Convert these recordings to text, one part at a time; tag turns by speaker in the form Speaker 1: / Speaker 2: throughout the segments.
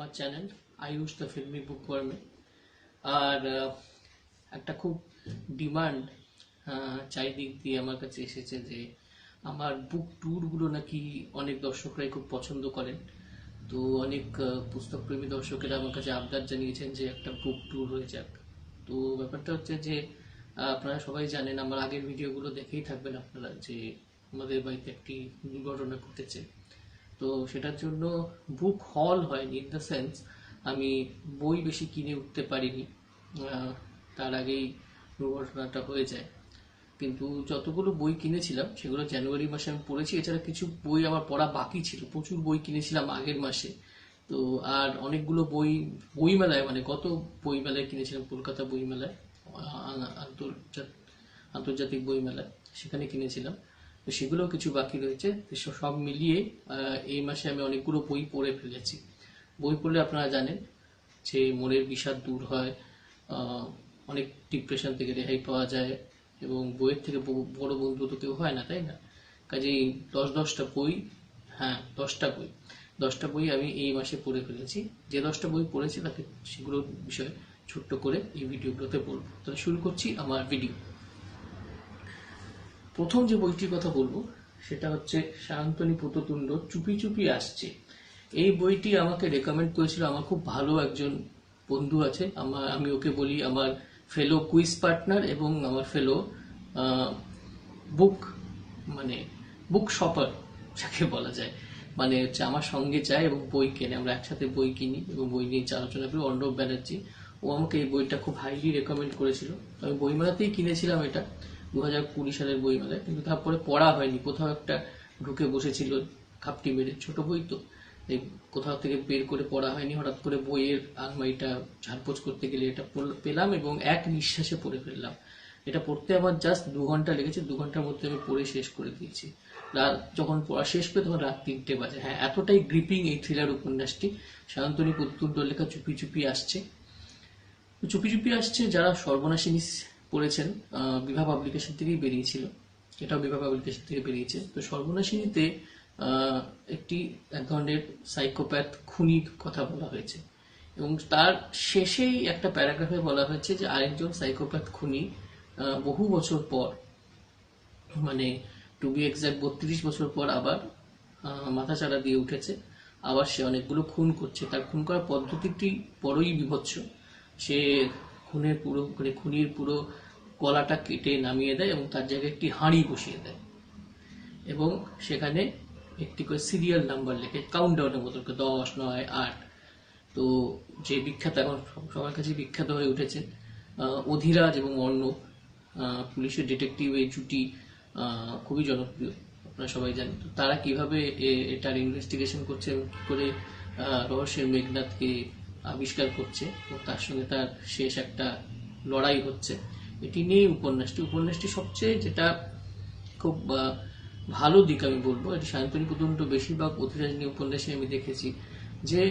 Speaker 1: আমার channel Ayush the filmi বুক ওয়ার্মে। আর একটা খুব ডিমান্ড চারিদিক দিয়ে আমার কাছে এসেছে যে আমার বুক ট্যুরগুলো নাকি অনেক দর্শকরাই খুব পছন্দ করেন। তো অনেক পুস্তকপ্রেমী দর্শকেরা আমার কাছে আবদার জানিয়েছেন যে একটা বুক ট্যুর হয়ে যাক। তো ব্যাপারটা হচ্ছে যে আপনারা সবাই জানেন, আমার আগের ভিডিওগুলো দেখেই থাকবেন আপনারা, যে আমাদের বাড়িতে একটি দুর্ঘটনা ঘটেছে। তো সেটার জন্য বুক হল হয়নি, ইন দ্য সেন্স আমি বই বেশি কিনে উঠতে পারিনি, তার আগেই দুর্ঘটনাটা হয়ে যায়। কিন্তু যতগুলো বই কিনেছিলাম সেগুলো জানুয়ারি মাসে আমি পড়েছি। এছাড়া কিছু বই আমার পড়া বাকি ছিল, প্রচুর বই কিনেছিলাম আগের মাসে। তো আর অনেকগুলো বই বইমেলায়, মানে গত বইমেলায় কিনেছিলাম, কলকাতা বইমেলায়, আন্তর্জাতিক বইমেলায়, সেখানে কিনেছিলাম। তো সেগুলোও কিছু বাকি রয়েছে। সব মিলিয়ে এই মাসে আমি অনেকগুলো বই পড়ে ফেলেছি। বই পড়লে আপনারা জানেন যে মনের বিষাদ দূর হয়, অনেক ডিপ্রেশন থেকে রেহাই পাওয়া যায়, এবং বইয়ের থেকে বড় বন্ধু তো কেউ হয় না, তাই না? কাজেই 10টা বই, হ্যাঁ 10টা বই আমি এই মাসে পড়ে ফেলেছি। যে 10টা বই পড়েছি তাকে সেগুলোর বিষয়ে ছোট্ট করে এই ভিডিওগুলোতে বলবো। তাহলে শুরু করছি আমার ভিডিও। প্রথম যে বইটির কথা বলবো সেটা হচ্ছে সায়ন্তনী পুততুণ্ড চুপি চুপি আসছে। এই বইটি আমাকে রেকমেন্ড করেছিল আমার খুব ভালো একজন বন্ধু আছে। আমি ওকে বলি আমার ফেলো কুইজ পার্টনার এবং আমার ফেলো বুক মানে বুক শপার যাকে বলা যায়। মানে হচ্ছে আমার সঙ্গে যায় এবং বই কেনে, আমরা একসাথে বই কিনি এবং বই নিয়ে আলোচনা করি। অর্ণব ব্যানার্জি, ও আমাকে এই বইটা খুব হাইলি রেকমেন্ড করেছিল। আমি বইমেলাতেই কিনেছিলাম এটা, 2020 সালের বইমেলায়, কিন্তু তারপরে পড়া হয়নি। কোথাও একটা ঢুকে বসেছিল খাপটি মেরে, ছোট বই তো, কোথাও থেকে বের করে পড়া হয়নি। হঠাৎ করে বইয়ের আলমারিটা ঝাড়পোছ করতে গেলে এটা পেলাম এবং এক নিঃশ্বাসে পড়ে ফেললাম। এটা পড়তে আমার জাস্ট 2 ঘন্টা লেগেছে, 2 ঘন্টার মধ্যে আমি পড়ে শেষ করে দিয়েছি। যখন পড়া শেষ করে তখন রাত 3টে বাজে। হ্যাঁ, এতটাই গ্রিপিং এই থ্রিলার উপন্যাসটি। সায়ন্তনী পুততুণ্ড লেখা চুপি চুপি আসছে। চুপি চুপি আসছে যারা সর্বনাশিনী পড়েছেন, বিভা পাবলিকেশন থেকেই বেরিয়েছিল, এটাও বিভা পাবলিকেশন থেকে বেরিয়েছে। তো সর্বনাশিনীতে এক ধরনের সাইকোপ্যাথ খুনির কথা বলা হয়েছে, এবং তার শেষেই একটা প্যারাগ্রাফে বলা হয়েছে যে আরেকজন সাইকোপ্যাথ খুনি বহু বছর পর, মানে টু বি এক্সাক্ট 32 বছর পর আবার মাথাচাড়া দিয়ে উঠেছে। আবার সে অনেকগুলো খুন করছে। তার খুন করার পদ্ধতিটি বড়ই বিভৎস। সে খুনির পুরো গলাটা কেটে নামিয়ে দেয় এবং তার জায়গায় একটি হাঁড়ি বসিয়ে দেয়, এবং সেখানে একটি করে সিরিয়াল নাম্বার লেখে, কাউন্টডাউনের মতো, 10, 9, 8। তো যে বিখ্যাত, এখন সবার কাছে বিখ্যাত হয়ে উঠেছে অধীরাজ এবং অর্ণব, পুলিশের ডিটেকটিভ, এই জুটি খুবই জনপ্রিয়, আপনারা সবাই জানেন। তো তারা কিভাবে এটার ইনভেস্টিগেশন করছে এবং কি করে রহস্যের মেঘনাথকে আবিষ্কার করছে, এবং তার সঙ্গে তার শেষ একটা লড়াই হচ্ছে, এটি নিয়ে উপন্যাসটি সবচেয়ে যেটা খুব ভালো দিক আমি বলবো, এটি সায়ন্তনী পুততুণ্ড বেশিরভাগ অধীরাজ নিয়ে উপন্যাসে আমি দেখেছি যে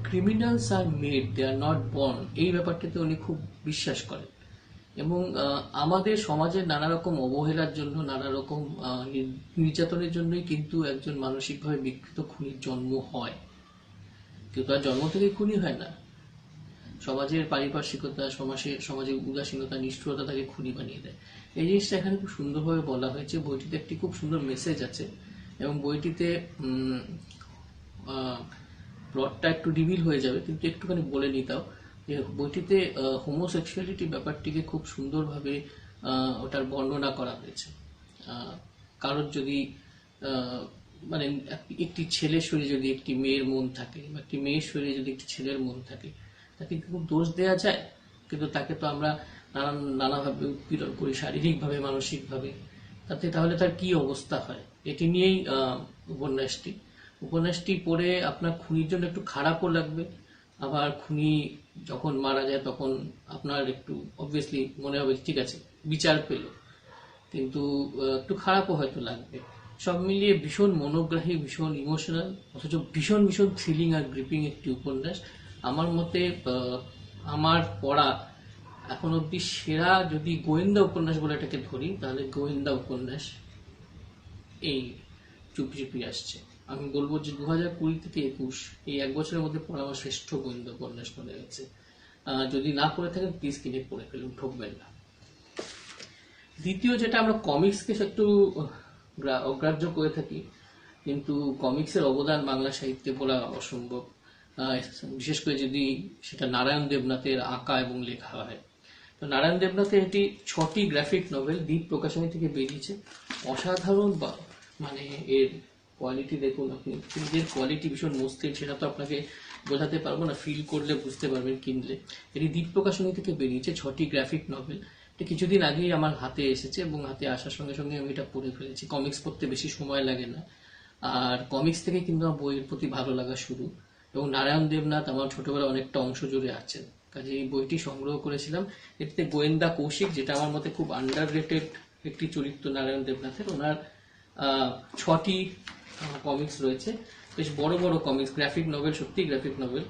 Speaker 1: criminals are made, they are not born. এই ব্যাপারটাতে উনি খুব বিশ্বাস করেন, এবং আমাদের সমাজের নানা রকম অবহেলার জন্য, নানা রকম নির্যাতনের জন্যই কিন্তু একজন মানসিকভাবে বিকৃত খুনির জন্ম হয়। কেউ তার জন্ম থেকে খুনি হয় না। সমাজের পারিপার্শ্বিকতা, সমাজের উদাসীনতা, নিষ্ঠুরতা তাকে খুনি বানিয়ে দেয়। এই জিনিসটা এখানে খুব সুন্দরভাবে বলা হয়েছে। বইটিতে একটি খুব সুন্দর মেসেজ আছে, এবং বইটিতে প্লটটা একটু রিভিল হয়ে যাবে, কিন্তু একটুখানি বলে নিতাম যে বইটিতে হোমোসেক্সুয়ালিটি ব্যাপারটিকে খুব সুন্দরভাবে ওটার বর্ণনা করা হয়েছে। কারোর যদি মানে একটি ছেলের শরীরে যদি একটি মেয়ের মন থাকে, বা একটি মেয়ের শরীরে যদি একটি ছেলের মন থাকে, তাকে খুব দোষ দেওয়া যায়, কিন্তু তাকে তো আমরা নানাভাবে উৎপীড়ন করি, শারীরিকভাবে, মানসিকভাবে। তাহলে তার কি অবস্থা হয়, এটি নিয়েই উপন্যাসটি পড়ে আপনার খুনির জন্য একটু খারাপও লাগবে, আবার খুনি যখন মারা যায় তখন আপনার একটু অবভিয়াসলি মনে হবে ঠিক আছে বিচার পেল, কিন্তু একটু খারাপও হয়তো লাগবে। সব মিলিয়ে ভীষণ মনোগ্রাহী, ভীষণ ইমোশনাল, অথচ ভীষণ ভীষণ থ্রিলিং আর গ্রিপিং একটি উপন্যাস। আমার মতে আমার পড়া এখন অব্দি সেরা যদি গোয়েন্দা উপন্যাস বলে এটাকে ধরি, তাহলে গোয়েন্দা উপন্যাস এই চুপি চুপি আসছে। আমি বলবো যে 2020 থেকে 21 এই এক বছরের মধ্যে পড়া আমার শ্রেষ্ঠ গোয়েন্দা উপন্যাস মনে হয়েছে। যদি না পড়ে থাকেন প্লিজ কিনে পড়ে ফেলুন, ঠকবেন না। দ্বিতীয় যেটা, আমরা কমিক্সকে একটু অগ্রাহ্য করে থাকি, কিন্তু কমিক্সের অবদান বাংলা সাহিত্যে বলা অসম্ভব, বিশেষ করে যদি সেটা নারায়ণ দেবনাথের আঁকা এবং লেখা হয়। তো নারায়ণ দেবনাথের এটি 6টি গ্রাফিক নভেল দ্বীপ প্রকাশনী থেকে বেরিয়েছে। অসাধারণ, মানে এর কোয়ালিটি দেখুন আপনি, এর কোয়ালিটি ভীষণ মসৃণ, সেটা তো আপনাকে বোঝাতে পারবো না, ফিল করলে বুঝতে পারবেন কিনলে। এটি দ্বীপ প্রকাশনী থেকে বেরিয়েছে 6টি গ্রাফিক নভেল। এটা কিছুদিন আগেই আমার হাতে এসেছে এবং হাতে আসার সঙ্গে সঙ্গে আমি এটা পড়ে ফেলেছি। কমিক্স পড়তে বেশি সময় লাগে না, আর কমিক্স থেকে কিন্তু আমার বইয়ের প্রতি ভালো লাগা শুরু। এবং নারায়ণ দেবনাথ আমার ছোটবেলায় অনেকটা অংশ জুড়ে আছেন, কাজে এই বইটি সংগ্রহ করেছিলাম। এতে গোয়েন্দা কৌশিক, যেটা আমার মতে খুব আন্ডার রেটেড একটি চরিত্র নারায়ণ দেবনাথের, ওনার 6টি কমিক্স রয়েছে, বেশ বড় বড় কমিক্স, গ্রাফিক নভেল, সত্যি গ্রাফিক নভেল।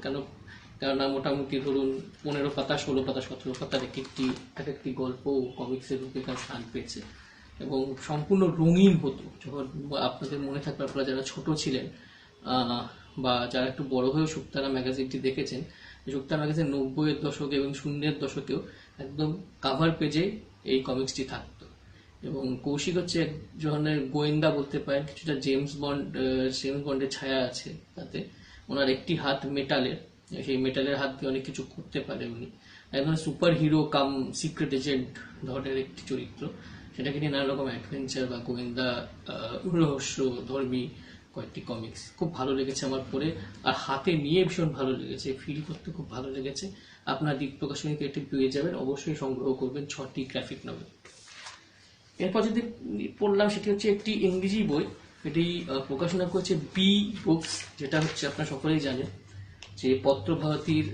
Speaker 1: কেননা মোটামুটি ধরুন 15 পাতা, 16 পাতা, 17 পাতার এক একটি গল্প কমিক্সের রূপে তার স্থান পেয়েছে এবং সম্পূর্ণ রঙিন হতো। যখন আপনাদের মনে থাকবে, আপনারা যারা ছোট ছিলেন বা যারা একটু বড় হয়েও শুক্তারা ম্যাগাজিনটি দেখেছেন, শুক্তারা ম্যাগাজিন 90-এর দশকে এবং 0-এর দশকেও একদম কাভার পেজে এই কমিক্সটি থাকতো। এবং কৌশিক হচ্ছে এক ধরনের গোয়েন্দা বলতে পারেন, কিছুটা জেমস বন্ডের ছায়া আছে তাতে। ওনার একটি হাত মেটালের, সেই মেটালের হাত দিয়ে অনেক কিছু করতে পারে উনি। একজন সুপার হিরো কাম সিক্রেট এজেন্ট ধরনের একটি চরিত্র, সেটাকে নিয়ে নানা রকম অ্যাডভেঞ্চার বা গোয়েন্দা রহস্য ধর্মী কয়েকটি কমিক্স খুব ভালো লেগেছে আমার পড়ে, আর হাতে নিয়ে ভীষণ ভালো লেগেছে, ফিল করতে খুব ভালো লেগেছে। আপনার দ্বীপ প্রকাশনীতে এটি পেয়ে যাবেন, অবশ্যই সংগ্রহ করবেন 6টি গ্রাফিক নভেল। এরপর যদি পড়লাম, সেটি হচ্ছে একটি ইংরেজি বই। এটি প্রকাশনা করেছে বি বুকস, যেটা হচ্ছে আপনারা সকলেই জানেন যে পত্রভারতীর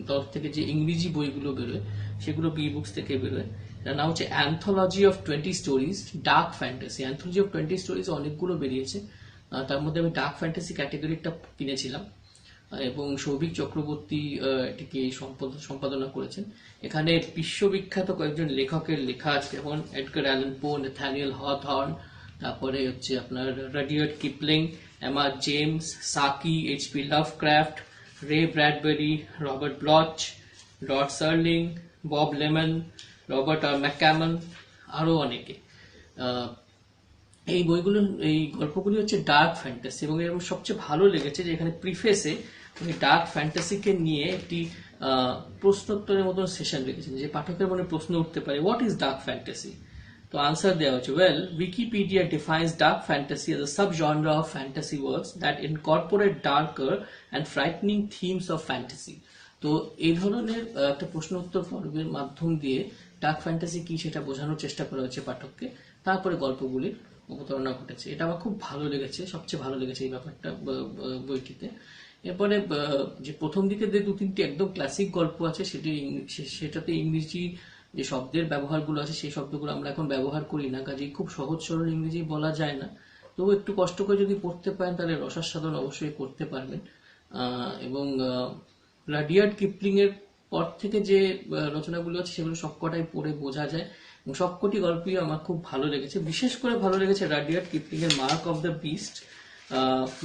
Speaker 1: তরফ থেকে যে ইংরেজি বইগুলো বেরোয় সেগুলো বি বুকস থেকে বেরোয়। এটার নাম হচ্ছে anthology of 20 stories dark fantasy. Anthology of 20 stories অনেকগুলো বেরিয়েছে, তার মধ্যে আমি ডার্ক ফ্যান্টাসি ক্যাটেগরিটা কিনেছিলাম এবং সৌভিক চক্রবর্তী এটিকে সম্পাদনা করেছেন। এখানে বিশ্ববিখ্যাত কয়েকজন লেখকের লেখা আছে, যেমন Edgar Allan Poe, Nathaniel Hawthorne, তারপরে হচ্ছে আপনার Rudyard Kipling, Emma James, Saki, HP Lovecraft, Ray Bradbury, Robert Bloch, Rod Serling, Bob Leman, Robert McCammon, আরো অনেকে। এই গল্পগুলি হচ্ছে ডার্ক ফ্যান্টাসি এবং এর সবচেয়ে ভালো লেগেছে যে এখানে প্রিফেসে উনি ডার্ক ফ্যান্টাসিকে নিয়ে একটি প্রশ্নোত্তরের মতন সেশন রেখেছেন, যে পাঠকের মনে প্রশ্ন উঠতে পারে, হোয়াট ইজ ডার্ক ফ্যান্টাসি? তো আনসার দেওয়া হচ্ছে, well, Wikipedia defines dark fantasy as a subgenre of fantasy works that incorporate darker and frightening themes of fantasy. তো এই ধরনের একটা প্রশ্ন উত্তর পর্বের মাধ্যম দিয়ে ডার্ক ফ্যান্টাসি কি সেটা বোঝানোর চেষ্টা করা হচ্ছে পাঠককে, তারপরে গল্পগুলির অবতারণা ঘটেছে। এটা আমার খুব ভালো লেগেছে, সবচেয়ে ভালো লেগেছে এই ব্যাপারটা বইটিতে। এরপরে যে প্রথম দিকে যে 2-3টি একদম ক্লাসিক গল্প আছে, সেটাতে ইংরেজি যে শব্দের ব্যবহারগুলো আছে সেই শব্দগুলো আমরা এখন ব্যবহার করি না, কাজেই খুব সহজ সরল ইংরেজি বলা যায় না। তবু একটু কষ্ট করে যদি পড়তে পারেন তাহলে রসাস্বাদন অবশ্যই করতে পারবেন। এবং রাডিয়ার্ড কিপলিং এর পর থেকে যে রচনাগুলো আছে সেগুলো সবকটাই পড়ে বোঝা যায় এবং সবকটি গল্পই আমার খুব ভালো লেগেছে। বিশেষ করে ভালো লেগেছে রাডিয়ার্ড কিপলিং এর mark of the beast,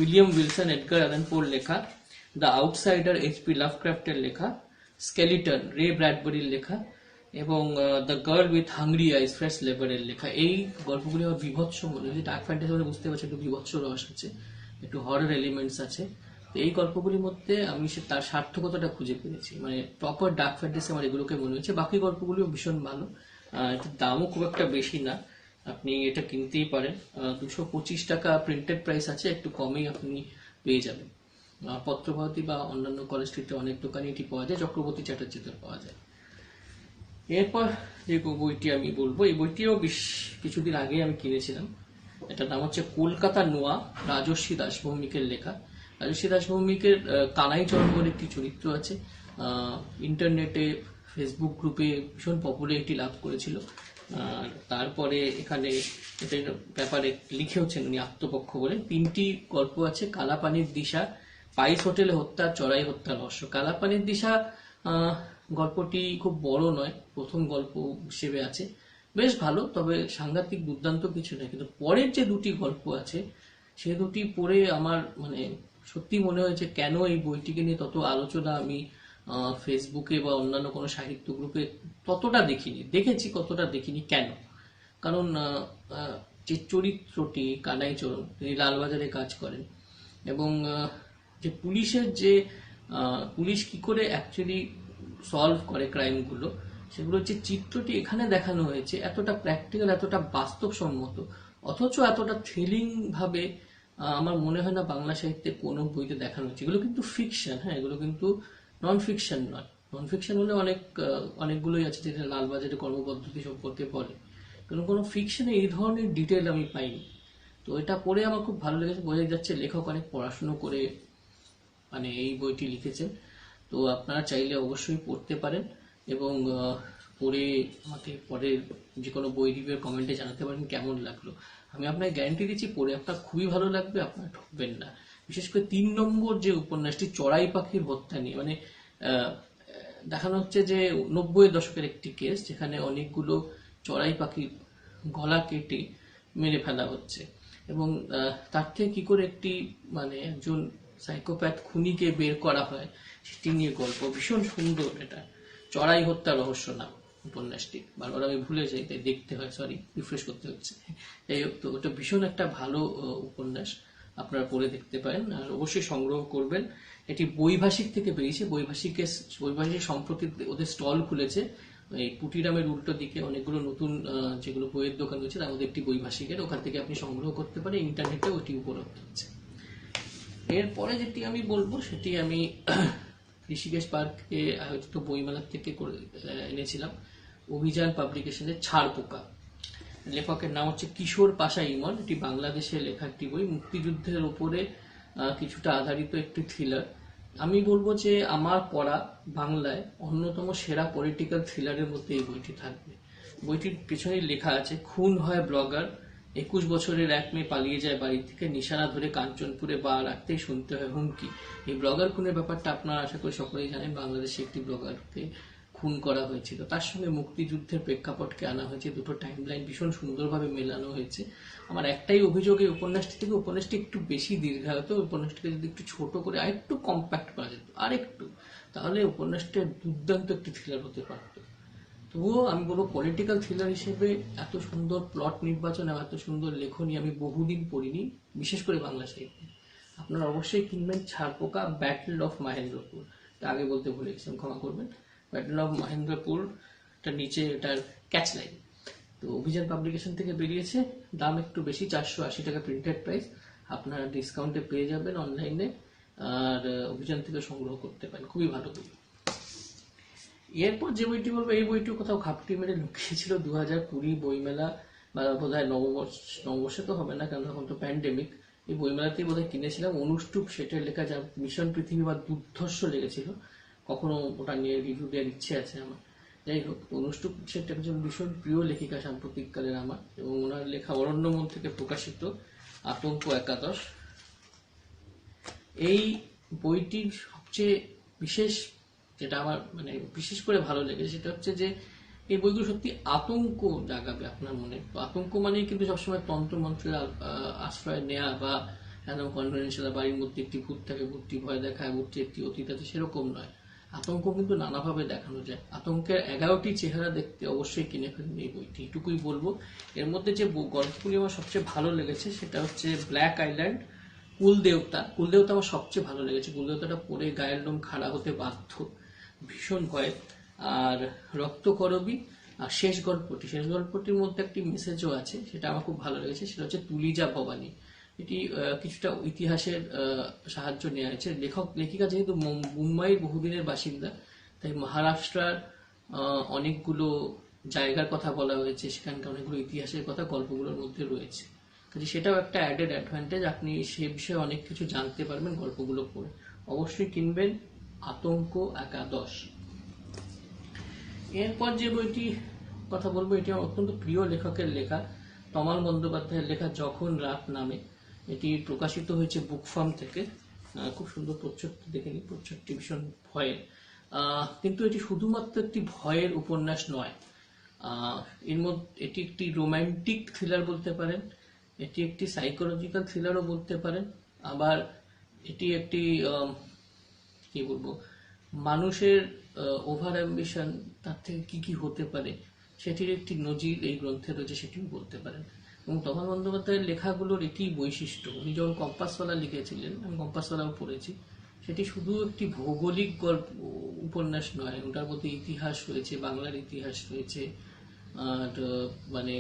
Speaker 1: William Wilson Edgar Allan পোর লেখা, দ্য আউটসাইডার এইচপি লাভক্রাফটের লেখা, স্কেলিটন রে ব্র্যাডবেরির লেখা এবং the girl with hungry eyes Fritz লেবারের লেখা। এই গল্পগুলি আমার বিভৎস মনে হয়েছে। ডার্ক ফ্যান্টাসি মানে বুঝতে পারছি একটু বিভৎস রস আছে, একটু হরর এলিমেন্টস আছে। তো এই গল্পগুলির মধ্যে আমি তার সার্থকতাটা খুঁজে পেয়েছি, মানে প্রপার ডার্ক ফ্যান্টাসি আমার এগুলোকে মনে হয়েছে। বাকি গল্পগুলিও ভীষণ ভালো, এটার দামও খুব একটা বেশি না, আপনি এটা কিনতেই পারেন। 225 টাকা প্রিন্টেড প্রাইস আছে, একটু কমেই আপনি পেয়ে যাবেন। পত্রভারতী বা অন্যান্য কলেজ স্ট্রিটে অনেক দোকানে এটি পাওয়া যায়, চক্রবর্তী চ্যাটার্জিতে পাওয়া যায়। এরপর যে বইটি আমি বলবো, এই বইটিও কিছুদিন আগে আমি কিনেছিলাম। এটার নাম হচ্ছে কলকাতা নোয়া, রাজস্বী দাস ভৌমিকের লেখা। রাজস্বী দাস ভৌমিকের কানাইচরণ বলে একটি চরিত্র আছে, ইন্টারনেটে ফেসবুক গ্রুপে ভীষণ পপুলারিটি লাভ করেছিল। তারপরে এখানে এটার ব্যাপারে লিখেওছেন উনি আত্মপক্ষ বলে। 3টি গল্প আছে, কালাপানির দিশা, পাইস হোটেলে হত্যা, চড়াই হত্যা রহস্য। কালাপানির দিশা গল্পটি খুব বড় নয়, প্রথম গল্প হিসেবে আছে, বেশ ভালো, তবে সাংঘাতিক দুর্দান্ত কিছু নয়। কিন্তু পরের যে 2টি গল্প আছে সে দুটি পড়ে আমার মানে সত্যি মনে হয়েছে কেন এই বইটিকে নিয়ে তত আলোচনা আমি ফেসবুকে বা অন্যান্য কোনো সাহিত্য গ্রুপে ততটা দেখিনি, দেখেছি কতটা দেখিনি কেন। কারণ যে চরিত্রটি কানাইচরণ, তিনি লালবাজারে কাজ করেন এবং যে পুলিশের যে পুলিশ কি করে অ্যাকচুয়ালি সলভ করে ক্রাইমগুলো, সেগুলোর যে চিত্রটি এখানে দেখানো হয়েছে এতটা প্র্যাকটিক্যাল, এতটা বাস্তবসম্মত, অথচ এতটা থ্রিলিং ভাবে আমার মনে হয় না বাংলা সাহিত্যে কোনো বইতে দেখানো হচ্ছে। এগুলো কিন্তু ফিকশন, হ্যাঁ, এগুলো কিন্তু নন ফিকশন নয়। নন ফিকশন হলে অনেকগুলোই আছে যেটা লালবাজারের কর্মপদ্ধতি সম্পর্কে বলে, কোনো কোনো ফিকশনে এই ধরনের ডিটেল আমি পাইনি। তো এটা পড়ে আমার খুব ভালো লেগেছে, বোঝা যাচ্ছে লেখক অনেক পড়াশুনো করে মানে এই বইটি লিখেছেন। তো আপনারা চাইলে অবশ্যই পড়তে পারেন এবং পড়ে আমাকে পরের যে কোনো বই রিভিউর কমেন্টে জানাতে পারেন কেমন লাগলো। আমি আপনাকে গ্যারান্টি দিচ্ছি পড়ে আপনার খুবই ভালো লাগবে, আপনারা ঠকবেন না। বিশেষ করে 3 নম্বর যে উপন্যাসটি চড়াই পাখির হত্যা নিয়ে, মানে দেখানো হচ্ছে যে 90-এর দশকের একটি কেস যেখানে অনেকগুলো চড়াই পাখির গলা কেটে মেরে ফেলা হচ্ছে এবং তার থেকে কি করে একটি মানে একজন সাইকোপ্যাথ খুনিকে বের করা হয় সেটি নিয়ে গল্প। ভীষণ সুন্দর, এটা চড়াই হত্যা রহস্য নাম উপন্যাসটি। বারবার আমি ভুলে যাই, তাই দেখতে হয়, সরি, রিফ্রেশ করতে হচ্ছে। যাই হোক, তো ওটা ভীষণ একটা ভালো উপন্যাস, আপনারা পড়ে দেখতে পারেন আর অবশ্যই সংগ্রহ করবেন। এটি বইভাষিক থেকে বেরিয়েছে। বইভাষিক সম্প্রতি ওদের স্টল খুলেছে এই পুটিরামের উল্টো দিকে, অনেকগুলো নতুন যেগুলো বইয়ের দোকান রয়েছে তার মধ্যে একটি বইভাষিকের, ওখান থেকে আপনি সংগ্রহ করতে পারেন, ইন্টারনেটে ওটি উপলব্ধ আছে। এরপরে যেটি আমি বলবো সেটি আমি ঋষিকেশ পার্কে আয়োজিত বইমেলার থেকে এনেছিলাম, অভিযান পাবলিকেশনের ছাড়পোকা। লেখকের নাম হচ্ছে কিশোর পাশা ইমন। এটি বাংলাদেশে লেখা একটি বই, মুক্তিযুদ্ধের উপরে কিছুটা আধারিত একটি থ্রিলার। আমি বলবো যে আমার পড়া বাংলায় অন্যতম সেরা পলিটিক্যাল থ্রিলারের মধ্যে এই বইটি থাকবে। বইটির পেছনে লেখা আছে, খুন হয় ব্লগার, 21 বছরের এক মেয়ে পালিয়ে যায় বাড়ি থেকে, নিশানা ধরে কাঞ্চনপুরে পা রাখতেই শুনতে হয় হুমকি। এই ব্লগার খুনের ব্যাপারটা আপনারা আশা করি সকলেই জানেন, বাংলাদেশে একটি ব্লগারকে খুন করা হয়েছিল, তার সঙ্গে মুক্তিযুদ্ধের প্রেক্ষাপটকে আনা হয়েছে, দুটো টাইমলাইন ভীষণ সুন্দরভাবে মেলানো হয়েছে। আমার একটাই অভিযোগ এই উপন্যাসটি থেকে, উপন্যাসটি একটু বেশি দীর্ঘায়িত, উপন্যাসটিকে যদি একটু ছোট করে আরেকটু কম্প্যাক্ট করা যেত আরেকটু, তাহলে উপন্যাসটা দুর্দান্ত একটি থ্রিলার হতে পারত। তবুও আমি বলবো পলিটিক্যাল থ্রিলার হিসেবে এত সুন্দর প্লট নির্বাচন এবং এত সুন্দর লেখনী আমি বহুদিন পড়িনি, বিশেষ করে বাংলা সাহিত্যে। আপনারা অবশ্যই কিনবেন ছারপোকা, ব্যাটল অফ মহেন্দ্রপুর। আগে বলতে ভুলে গেছিলাম, ক্ষমা করবেন। ব্যাটল অফ মহেন্দ্রপুর তার নিচে এটার ক্যাচ লাইন। তো অভিযান পাবলিকেশন থেকে বেরিয়েছে, দাম একটু বেশি, 480 টাকা প্রিন্টেড প্রাইস, আপনারা ডিসকাউন্টে পেয়ে যাবেন অনলাইনে, আর অভিযান থেকে সংগ্রহ করতে পারেন, খুবই ভালো বই। এরপর যে বইটি বলবো, এই বইটি কোথাও ঘাপটি মেরে লুকিয়েছিল 2020 বইমেলা, বা বোধ হয় নববর্ষে তো হবে না, কারণ তখন তো প্যান্ডেমিক। এই বইমেলাতেই বোধ হয় কিনেছিলাম, অনুষ্টুপ সেটের লেখা, যা মিশন পৃথিবী বা দুর্ধর্ষ লেগেছিল, কখনো ওটা নিয়ে রিভিউ দেওয়ার ইচ্ছে আছে আমার। যাই হোক, অনুষ্টুপ সেট একজন ভীষণ প্রিয় লেখিকা সাম্প্রতিককালের আমার, এবং ওনার লেখা অরণ্যমন থেকে প্রকাশিত আতঙ্ক একাদশ। এই বইটির সবচেয়ে বিশেষ যেটা আমার মানে বিশেষ করে ভালো লেগেছে সেটা হচ্ছে যে এই বইগুলো সত্যি আতঙ্ক জাগাবে আপনার মনে। তো আতঙ্ক মানেই কিন্তু সবসময় তন্ত্রমন্ত্রের আশ্রয় নেওয়া বা একদম কনভেনশনাল বাড়ির মধ্যে একটি ভূত থাকে, ভূতটি ভয় দেখায়, ভূতটি একটি অতীত আছে, সেরকম নয়। আতঙ্ক কিন্তু নানাভাবে দেখানো যায়। আতঙ্কের 11টি চেহারা দেখতে অবশ্যই কিনে ফেলুন এই বইটি, এটুকুই বলবো। এর মধ্যে যে গল্পগুলি আমার সবচেয়ে ভালো লেগেছে সেটা হচ্ছে ব্ল্যাক আইল্যান্ড, কুলদেবতা। কুলদেবতা আমার সবচেয়ে ভালো লেগেছে, কুলদেবতাটা পড়ে গায়ের লোম খাড়া হতে বাধ্য, ভীষণ ভয়। আর রক্তকরবী, আর শেষ গল্পটির মধ্যে একটি মেসেজও আছে, সেটা আমার খুব ভালো লেগেছে, সেটা হচ্ছে তুলিজা ভবানী। এটি কিছুটা ইতিহাসের সাহায্য নেওয়া হয়েছে। লেখিকা যেহেতু মুম্বাইয়ের বহুদিনের বাসিন্দা, তাই মহারাষ্ট্রের অনেকগুলো জায়গার কথা বলা হয়েছে, সেখানকার অনেকগুলো ইতিহাসের কথা গল্পগুলোর মধ্যে রয়েছে, কাজে সেটাও একটা অ্যাডেড অ্যাডভান্টেজ, আপনি সে বিষয়ে অনেক কিছু জানতে পারবেন গল্পগুলো পড়ে। অবশ্যই কিনবেন আতঙ্ক একাদশ। এরপর যে বইটি কথা বলবো এটি আমার অত্যন্ত প্রিয় লেখকের লেখা, তমাল বন্দ্যোপাধ্যায়ের লেখা যখন রাত নামে। এটি প্রকাশিত হয়েছে বুক ফার্ম থেকে, খুব সুন্দর প্রচ্ছদটি দেখে নিই, প্রচ্ছদটি ভীষণ ভয়ের, কিন্তু এটি শুধুমাত্র একটি ভয়ের উপন্যাস নয়, এর মধ্যে এটি একটি রোম্যান্টিক থ্রিলার বলতে পারেন, এটি একটি সাইকোলজিক্যাল থ্রিলারও বলতে পারেন, আবার এটি একটি কি বলবো, মানুষের ওভার অ্যাম্বিশন, তার থেকে কি কি হতে পারে সেটির একটি নজির এই গ্রন্থে রয়েছে, সেটিও বলতে পারেন। এবং তপন বন্দ্যোপাধ্যায়ের লেখাগুলোর এটি বৈশিষ্ট্য। উনি যখন কম্পাসওয়ালা লিখেছিলেন, আমি কম্পাসওয়ালাও পড়েছি, সেটি শুধু একটি ভৌগোলিক গল্প উপন্যাস নয়, ওটার মধ্যে ইতিহাস রয়েছে, বাংলার ইতিহাস রয়েছে, আর মানে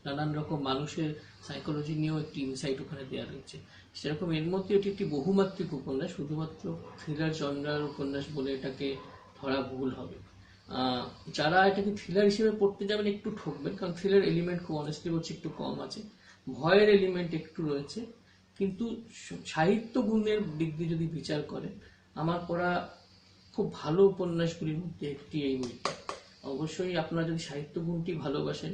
Speaker 1: নানান রকম মানুষের সাইকোলজি নিয়েও একটি ইনসাইট ওখানে দেওয়া রয়েছে। সেরকম এর মধ্যে এটি একটি বহুমাত্রিক উপন্যাস, শুধুমাত্র থ্রিলার জনরার উপন্যাস বলে এটাকে ধরা ভুল হবে। যারা এটাকে থ্রিলার হিসেবে পড়তে যাবেন একটু ঠকবেন, কারণ থ্রিলার এলিমেন্ট খুব অনেস্টলি বলছি একটু কম আছে, ভয়ের এলিমেন্ট একটু রয়েছে, কিন্তু সাহিত্য গুণের দিক দিয়ে যদি বিচার করেন, আমার পড়া খুব ভালো উপন্যাসগুলির মধ্যে একটি এই বইটা। অবশ্যই আপনারা যদি সাহিত্য গুণটি ভালোবাসেন,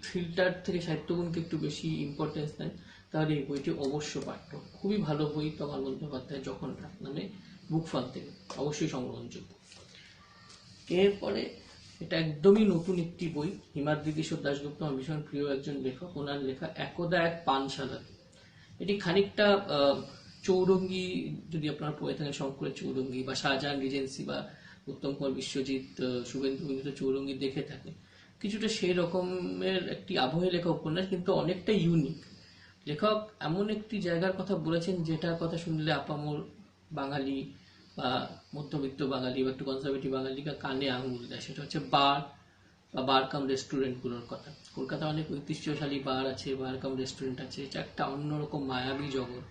Speaker 1: থ্রিলটার থেকে সাহিত্য গুণকে একটু বেশি ইম্পর্টেন্স দেন, তাহলে এই বইটি অবশ্য পাঠ্য। খুবই ভালো বই তমাল বন্দ্যোপাধ্যায় যখন রাত নামে, বুক ফান থেকে, অবশ্যই সংগ্রহণযোগ্য। এরপরে এটা একদমই নতুন একটি বই, হিমাদ্রি কিশোর দাশগুপ্ত আমার ভীষণ প্রিয় একজন লেখক, ওনার লেখা একদা এক পানশালা। এটি খানিকটা চৌরঙ্গি, যদি আপনারা পড়ে থাকেন শঙ্করের চৌরঙ্গি বা শাহজাহান রিজেন্সি বা উত্তম কুমার বিশ্বজিৎ, শুভেন্দু বিনীত চৌরঙ্গি দেখে থাকেন, কিছুটা সেই রকমের একটি আবহে লেখা উপন্যাস, কিন্তু অনেকটা ইউনিক। লেখক এমন একটি জায়গার কথা বলেছেন যেটার কথা শুনলে আপামর বাঙালি বা মধ্যবিত্ত বাঙালি বা একটু কনজারভেটিভ বাঙালিকে কানে আঙুল দেয়, সেটা হচ্ছে বার বা বার কাম রেস্টুরেন্টগুলোর কথা। কলকাতায় অনেক ঐতিহ্যশালী বার আছে, বার কাম রেস্টুরেন্ট আছে, এটা একটা অন্যরকম মায়াবী জগৎ।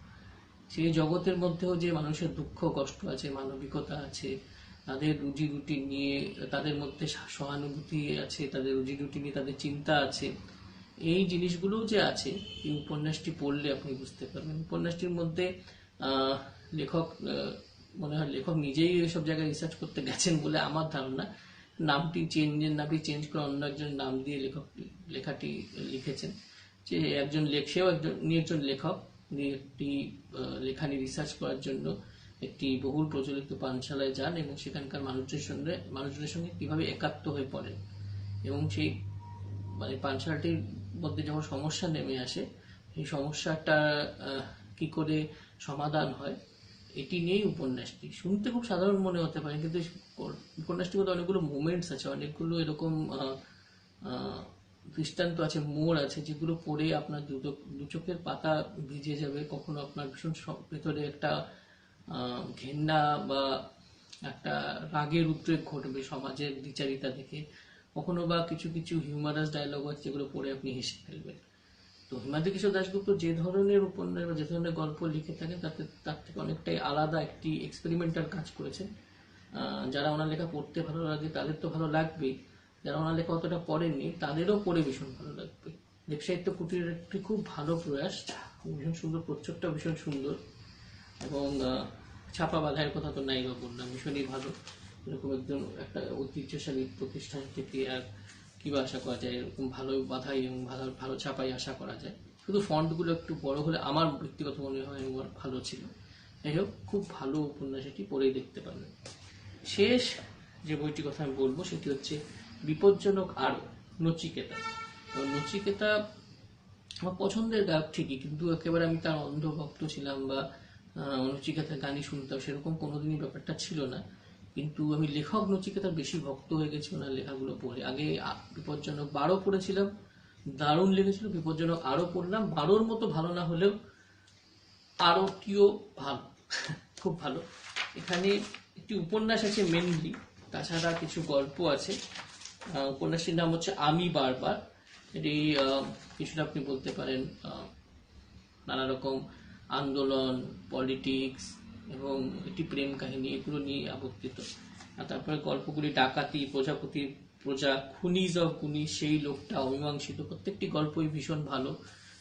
Speaker 1: সেই জগতের মধ্যেও যে মানুষের দুঃখ কষ্ট আছে, মানবিকতা আছে, তাদের রুজি রুটি নিয়ে তাদের মধ্যে সহানুভূতি আছে, তাদের রুজি রুটি নিয়ে তাদের চিন্তা আছে, এই জিনিসগুলো যে আছে এই উপন্যাসটি পড়লে আপনি বুঝতে পারবেন। উপন্যাসটির মধ্যে লেখক, মনে হয় লেখক নিজেই এসব জায়গায় রিসার্চ করতে গেছেন বলে আমার ধারণা, নামটি চেঞ্জ করে অন্য একজন নাম দিয়ে লেখাটি লিখেছেন, যে একজন সেও একজন লেখক, একটি লেখানি রিসার্চ করার জন্য একটি বহুল প্রচলিত পানশালায় যান এবং সেখানকার মানুষজনের সঙ্গে কিভাবে একাত্ম হয়ে পড়েন, এবং সেই মানে পানশালাটির মধ্যে যখন সমস্যা নেমে আসে, এই সমস্যাটা কি করে সমাধান হয়, এটি নিয়েই উপন্যাসটি। শুনতে খুব সাধারণ মনে হতে পারে, কিন্তু উপন্যাসটির মধ্যে অনেকগুলো মোমেন্টস আছে, অনেকগুলো এরকম দৃষ্টান্ত আছে, মোড় আছে, যেগুলো পড়ে আপনার দু চোখের পাতা ভিজে যাবে। কখনো আপনার ভীষণ ভেতরে একটা ঘেন্না বা একটা রাগের উদ্রেক ঘটবে সমাজের দ্বিচারিতা দেখে, কখনো বা কিছু কিছু হিউমারাস ডায়লগ আছে যেগুলো পড়ে আপনি হেসে ফেলবেন। তো হিমাদ্রি কিশোর দাশগুপ্ত যে ধরনের উপন্যাস বা যে ধরনের গল্প লিখে থাকেন, তার থেকে অনেকটাই আলাদা একটি এক্সপেরিমেন্টাল কাজ করেছেন। যারা ওনার লেখা পড়তে ভালো লাগে তাদের তো ভালো লাগবেই, যারা ওনার লেখা অতটা পড়েননি তাদেরও পড়ে ভীষণ ভালো লাগবে। দেবসাহিত্য কুটিরের একটি খুব ভালো প্রয়াস, ভীষণ সুন্দর, প্রচ্ছদটা ভীষণ সুন্দর, এবং ছাপা বাঁধাইয়ের কথা তো নাই বা বললাম, ভীষণই ভালো। এরকম একজন একটা ঐতিহ্যশালী প্রতিষ্ঠান থেকে আর কি বা আশা করা যায়, এরকম ভালো বাঁধাই এবং ভালো ছাপাই আশা করা যায়। শুধু ফন্টগুলো একটু বড় হলে আমার ব্যক্তিগত মনে হয় আমার ভালো ছিল। যাই হোক, খুব ভালো উপন্যাস, এটি পড়েই দেখতে পারবেন। শেষ যে বইটির কথা আমি বলবো সেটি হচ্ছে বিপজ্জনক আরো, নচিকেতা। নচিকেতা আমার পছন্দের গায়ক ঠিকই, কিন্তু একেবারে আমি তার অন্ধভক্ত ছিলাম বা নচিকেতার গানই শুনতাম সেরকম কোনোদিনই ব্যাপারটা ছিল না। কিন্তু আমি লেখক নচিকেতার বেশি ভক্ত হয়ে গেছি ওনার লেখাগুলো পড়ে। আগে বিপজ্জনক 12 পড়েছিলাম, দারুণ লেগেছিল। বিপজ্জনক আরো পড়লাম, 12-র মতো ভালো না হলেও আরোটিও ভালো, খুব ভালো। এখানে একটি উপন্যাস আছে মেনলি, তাছাড়া কিছু গল্প আছে। উপন্যাসটির নাম হচ্ছে আমি বারবার। এটি কিছুটা আপনি বলতে পারেন নানা রকম আন্দোলন, পলিটিক্স এবং একটি প্রেম কাহিনী, এগুলো নিয়ে আবর্তিত। আর তারপরে গল্পগুলি ডাকাতি, প্রজাপতির প্রজা, খুনিজ অফ খুনি, সেই লোকটা, অমীমাংসিত, প্রত্যেকটি গল্পই ভীষণ ভালো,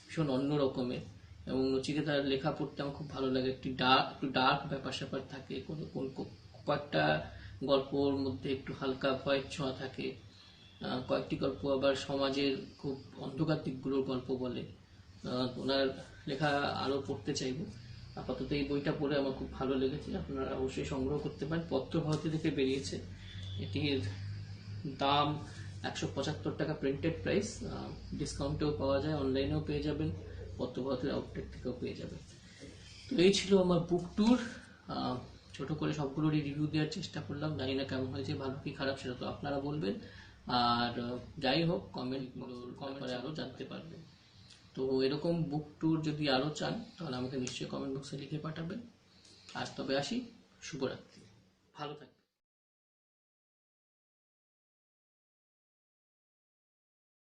Speaker 1: ভীষণ অন্য রকমের। এবং নচিকেতার লেখা পড়তে আমার খুব ভালো লাগে। একটু ডার্ক ব্যাপার স্যাপার থাকে, কয়েকটা গল্পর মধ্যে একটু হালকা ভয়ের ছোঁয়া থাকে, কয়েকটি গল্প আবার সমাজের খুব অন্ধকার দিকগুলোর গল্প বলে। ওনার লেখা আরো পড়তে চাইব। আপাতত এই বইটা পড়ে আমার খুব ভালো লেগেছে, আপনারা অবশ্যই সংগ্রহ করতে পারেন। পত্রভারতী থেকে বেরিয়েছে, এটির দাম 175 টাকা প্রিন্টেড প্রাইস, ডিসকাউন্টেও পাওয়া যায়, অনলাইনেও পেয়ে যাবেন, পত্রভারতীর আউটলেট থেকেও পেয়ে যাবেন। তো এই ছিল আমার বুক ট্যুর। ছোট করে সবগুলোরই রিভিউ দেওয়ার চেষ্টা করলাম, জানি না কেমন হয়েছে, ভালো কি খারাপ সেটা তো আপনারা বলবেন। আর যাই হোক, কমেন্টে আরও জানতে পারবেন। তো এরকম বুক ট্যুর যদি আরও চান তাহলে আমাকে নিশ্চয়ই কমেন্ট বক্সে লিখে পাঠাবেন। আর তবে আসি, শুভরাত্রি, ভালো থাকবেন।